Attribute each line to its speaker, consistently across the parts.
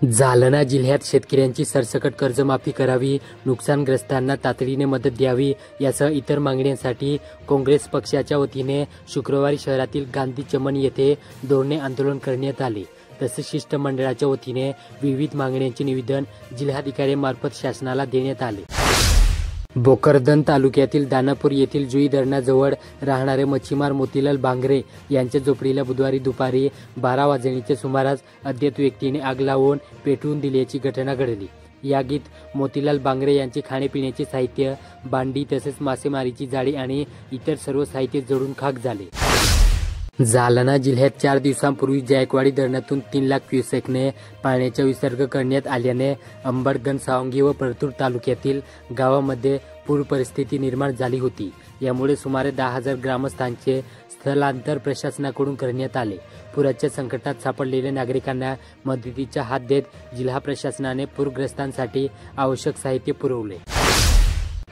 Speaker 1: जालना जिल्ह्यात शेतकऱ्यांची सरसकट कर्जमाफी करावी, नुकसानग्रस्तांना तातडीने मदत द्यावी यासह इतर मागण्यांसाठी काँग्रेस पक्षाच्या वतीने शुक्रवारी शहरातील गांधी चमन येथे धरणे आंदोलन करण्यात आले। तसेच शिष्टमंडळाच्या वतीने विविध मागण्यांचे निवेदन जिल्हाधिकाऱ्यांमार्फत शासनाला देण्यात आले। भोकरदन तालुक्यातील दानापूर येथील जुई धरणाजवळ राहणारे मच्छीमार मोतीलाल बांगरे यांच्या झोपडीला बुधवारी दुपारी 12 वाजण्याच्या सुमारास अज्ञात व्यक्तीने आग लावून पेटवून दिल्याची घटना घडली। या आगीत मोतीलाल बांगरे यांचे खाण्यापिण्याचे साहित्य, भांडी तसेच मासेमारीची जाळी आणि इतर सर्व साहित्य जळून खाक झाले। जालना जिल्ह्यात 4 दिवसांपूर्वी जायकवाडी धरणातून 3 लाख क्युसेकने पाण्याचा विसर्ग करण्यात आल्याने अंबड, घनसावंगी व परतूर तालुक्यातील गावांमध्ये पूर परिस्थिती निर्माण झाली होती। यामुळे सुमारे 10,000 ग्रामस्थांचे स्थलांतर प्रशासनाकडून करण्यात आले। पुराच्या संकटात सापडलेल्या नागरिकांना मदतीचा हात देत जिल्हा प्रशासनाने पूरग्रस्तांसाठी आवश्यक साहित्य पुरवले।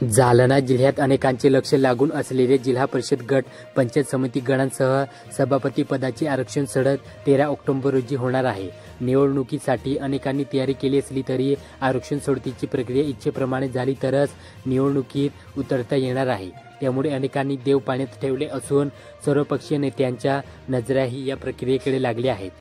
Speaker 1: जालना जिल्ह्यात अनेकांचे लक्ष लागून असलेले जिल्हा परिषद गट पंचायत समिती गणांसह सभापती पदाचे आरक्षण लढत 13 ऑक्टोबर रोजी होणार आहे। निवडणुकीसाठी अनेकांनी तयारी केली असली तरी आरक्षण सोडतीची प्रक्रिया इच्छेप्रमाणे झाली तरच निवडणुकीत उतरता येणार आहे। त्यामुळे अनेकांनी देव पाण्यात ठेवले असून सर्वपक्षीय नेत्यांच्या नजराही या प्रक्रियेकडे लागल्या आहेत।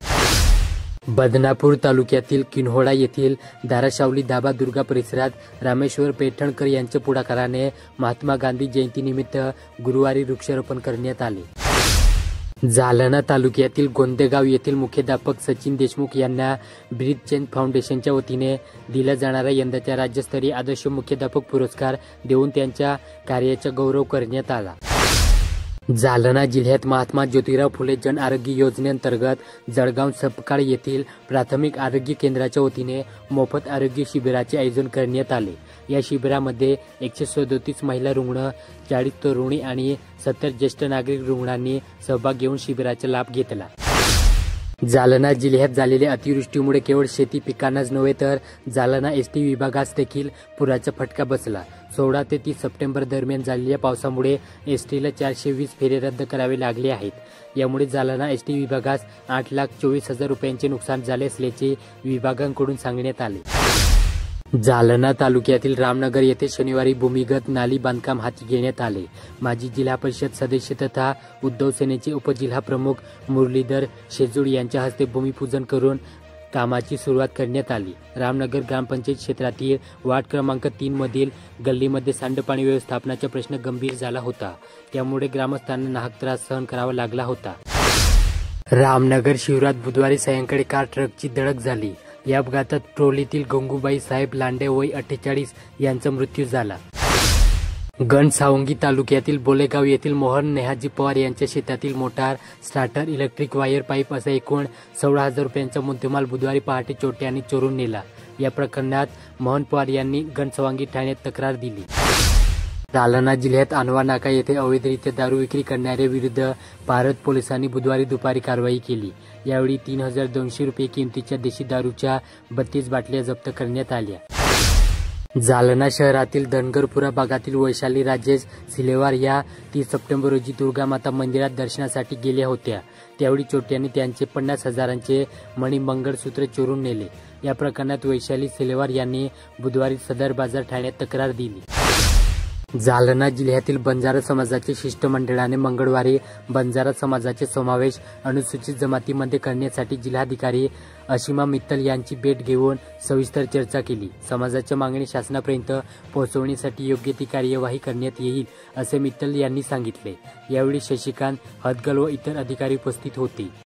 Speaker 1: बदनापूर तालुक्यातील किन्होळा येथील धाराशावली धाबा दुर्गा परिसरात रामेश्वर पैठणकर यांच्या पुढाकाराने महात्मा गांधी जयंतीनिमित्त गुरुवारी वृक्षारोपण करण्यात आले। जालना तालुक्यातील गोंदेगाव येथील मुख्याध्यापक सचिन देशमुख यांना ब्रीथ चेंज फाउंडेशनच्या वतीने दिला जाणारा यंदाचा राज्यस्तरीय आदर्श मुख्याध्यापक पुरस्कार देऊन त्यांच्या कार्याचा गौरव करण्यात आला। जालना जिल्ह्यात महात्मा ज्योतिराव फुले जन आरोग्य योजनेअंतर्गत जळगाव सपकाळ येथील प्राथमिक आरोग्य केंद्राच्या वतीने मोफत आरोग्य शिबिराचे आयोजन करण्यात आले। या शिबिरामध्ये 137 महिला रुग्ण, 40 तरुणी आणि 70 ज्येष्ठ नागरिक रुग्णांनी सहभाग घेऊन शिबिराचा लाभ घेतला। जालना जिल्ह्यात झालेल्या अतिवृष्टीमुळे केवळ शेती पिकांनाच नव्हे तर जालना एसटी विभागास देखील पुराचा फटका बसला। 16 ते 30 सप्टेंबर दरम्यान झालेल्या पावसामुळे एसटीला 420 फेरे रद्द करावे लागले आहेत। यामुळे जालना एसटी विभागास 8,24,000 रुपयांचे नुकसान झाले असल्याचे विभागांकडून सांगण्यात आले। जालना तालुक्यातील रामनगर येथे शनिवारी भूमिगत नाली बांधकाम हाती घेण्यात आले। माजी जिल्हा परिषद सदस्य तथा उद्धव सेनेचे उपजिल्हा प्रमुख मुरलीधर शेजूड यांच्या हस्ते भूमिपूजन करून कामाची सुरुवात करण्यात आली। रामनगर ग्रामपंचायत क्षेत्रातील वार्ड क्रमांक 3 मधील गल्लीमध्ये सांडपाणी व्यवस्थापनाचा प्रश्न गंभीर झाला होता। त्यामुळे ग्रामस्थांना नाहक त्रास सहन करावा लागला होता। रामनगर शिवारात बुधवारी सायंकाळी कार ट्रकची धडक झाली। या अपघातात ट्रोलीतील गंगूबाई साहेब लांडे वय 48 यांचा मृत्यू झाला। घनसावंगी तालुक्यातील बोलेगाव येथील मोहन नेहाजी पवार यांच्या शेतातील motor, starter, electric wire pipe असा एकूण 16,000 रुपयांचा मुद्देमाल बुधवारी पहाटे चोरट्यांनी चोरून नेला। या प्रकरणात मोहन पवार यांनी घनसावंगी ठाण्यात तक्रार दिली। जालना जिल्ह्यात अनवा नाका येथे अवैधरित्या दारू विक्री करणाऱ्या विरुद्ध पारध पोलिसांनी बुधवारी दुपारी कारवाई केली। यावेळी 3,200 रुपये किमतीच्या देशी दारूच्या 32 बाटल्या जप्त करण्यात आल्या। जालना शहरातील धनगरपुरा भागातील वैशाली राजेश सिलेवार या 30 सप्टेंबर रोजी दुर्गामाता मंदिरात दर्शनासाठी गेल्या होत्या। त्यावेळी चोरट्यांनी त्यांचे 50,000चे मणी मंगळसूत्र चोरून नेले। या प्रकरणात वैशाली सिलेवार यांनी बुधवारी सदर बाजार ठाण्यात तक्रार दिली। जालना जिल्ह्यातील बंजारा समाजाच्या शिष्टमंडळाने मंगळवारी बंजारा समाजाचे समावेश अनुसूचित जमातीमध्ये करण्यासाठी जिल्हाधिकारी अशिमा मित्तल यांची भेट घेऊन सविस्तर चर्चा केली। समाजाच्या मागणी शासनापर्यंत पोहोचवण्यासाठी योग्य ती कार्यवाही करण्यात येईल असे मित्तल यांनी सांगितले। यावेळी शशिकांत हदगल व इतर अधिकारी उपस्थित होते।